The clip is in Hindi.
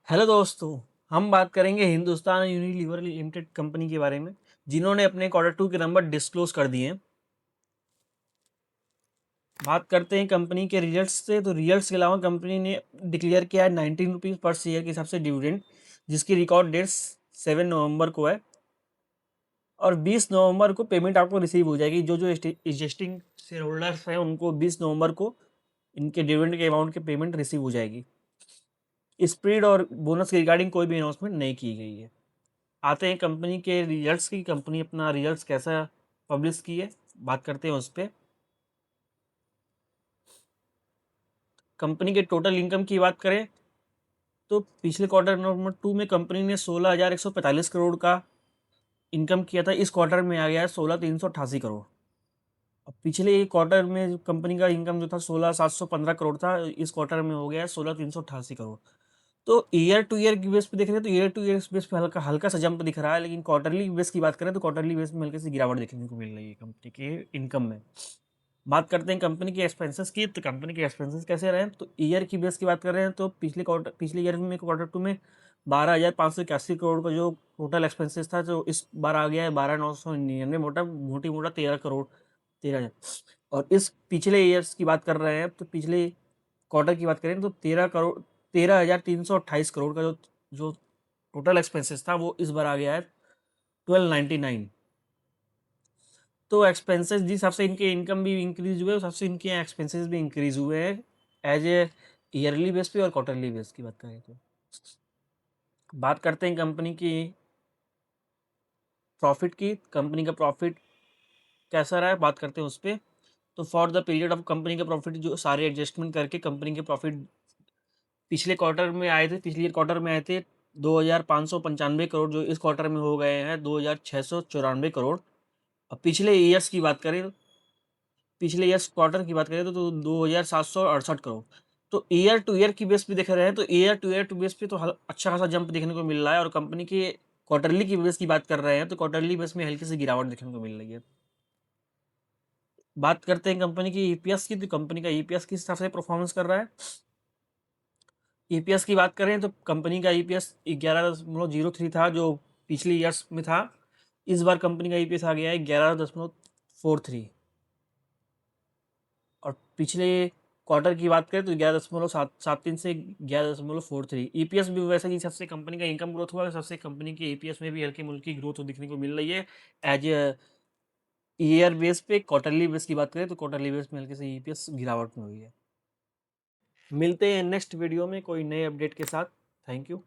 हेलो दोस्तों, हम बात करेंगे हिंदुस्तान यूनिलीवर लिमिटेड कंपनी के बारे में, जिन्होंने अपने क्वार्टर 2 के नंबर डिस्क्लोज कर दिए हैं। बात करते हैं कंपनी के रिजल्ट्स से, तो रिजल्ट्स के अलावा कंपनी ने डिक्लेयर किया है 19 रुपीज़ पर शेयर के हिसाब से डिविडेंड, जिसकी रिकॉर्ड डेट 7 नवंबर को है और 20 नवंबर को पेमेंट आपको रिसीव हो जाएगी। जो जो एग्जिस्टिंग शेयर होल्डर्स हैं उनको 20 नवंबर को इनके डिविडेंड के अमाउंट की पेमेंट रिसीव हो जाएगी। स्प्रेड और बोनस के रिगार्डिंग कोई भी अनाउंसमेंट नहीं की गई है। आते हैं कंपनी के रिजल्ट्स की। कंपनी अपना रिजल्ट्स कैसा पब्लिश की है, बात करते हैं उस पर। कंपनी के टोटल इनकम की बात करें तो पिछले क्वार्टर नंबर 2 में कंपनी ने 16,145 करोड़ का इनकम किया था। इस क्वार्टर में आ गया है 16,388 करोड़। अब पिछले एक क्वार्टर में कंपनी का इनकम जो था 16,715 करोड़ था, इस क्वार्टर में हो गया है 16,388 करोड़। तो ईयर टू ईयर की बेस पे देख रहे हैं तो ईयर टू ईयर बेस पे हल्का हल्का सा जंप दिख रहा है, लेकिन क्वार्टरली बेस की बात करें तो क्वार्टरली बेस में हल्की सी गिरावट देखने को मिल रही है कंपनी के इनकम में। बात करते हैं कंपनी के एक्सपेंसेस की, तो कंपनी के एक्सपेंसेस कैसे रहे हैं, तो ईयर की बेस की बात कर रहे हैं तो पिछले ईयर में क्वार्टर 2 में 12,581 करोड़ का जो टोटल एक्सपेंसेस था, जो इस बार आ गया है 12,999, मोटी मोटा 13 करोड़ 13,000। और इस पिछले ईयर्स की बात कर रहे हैं तो पिछले क्वार्टर की बात करें तो 13,328 करोड़ का जो जो टोटल एक्सपेंसेस था वो इस बार आ गया है 1299। तो एक्सपेंसेस जिस हिसाब से इनके इनकम भी इंक्रीज हुए उस हिसाब से इनके एक्सपेंसेस भी इंक्रीज हुए हैं एज ए ईयरली बेस पे और क्वार्टरली बेस की बात करें तो। बात करते हैं कंपनी की प्रॉफिट की। कंपनी का प्रॉफिट कैसा रहा है, बात करते हैं उस पर। तो for the period of company का प्रॉफिट जो सारे एडजस्टमेंट करके कंपनी के प्रॉफिट पिछले क्वार्टर में आए थे, पिछले क्वार्टर में आए थे 2,595 करोड़, जो इस क्वार्टर में हो गए हैं 2,694 करोड़। अब पिछले ईयर्स की बात करें, पिछले ईयर्स क्वार्टर की बात करें तो 2,768 करोड़। तो ईयर टू ईयर की बेस पे देख रहे हैं तो ईयर टू बेस पे तो अच्छा खासा जंप देखने को मिल रहा है। और कंपनी के क्वार्टरली की बेस की बात कर रहे हैं तो क्वार्टरली बेस में हल्की सी गिरावट देखने को मिल रही है। बात करते हैं कंपनी की ईपीएस की, तो कंपनी का ईपीएस किस हिसाब से परफॉर्मेंस कर रहा है। ईपीएस की बात करें तो कंपनी का ईपीएस 11.03 था, जो पिछले ईयर्स में था। इस बार कंपनी का ईपीएस आ गया है 11.43। और पिछले क्वार्टर की बात करें तो 11.73 से 11.43। ईपीएस भी वैसे ही हिसाब से कंपनी का इनकम ग्रोथ हुआ, सबसे कंपनी के ईपीएस में भी हल्की मुल्की ग्रोथ दिखने को मिल रही है। एज ईयर बेस पे क्वार्टरली बेस की बात करें तो क्वार्टरली बेस में हल्की सी ईपीएस गिरावट में हुई है। मिलते हैं नेक्स्ट वीडियो में कोई नए अपडेट के साथ। Thank you.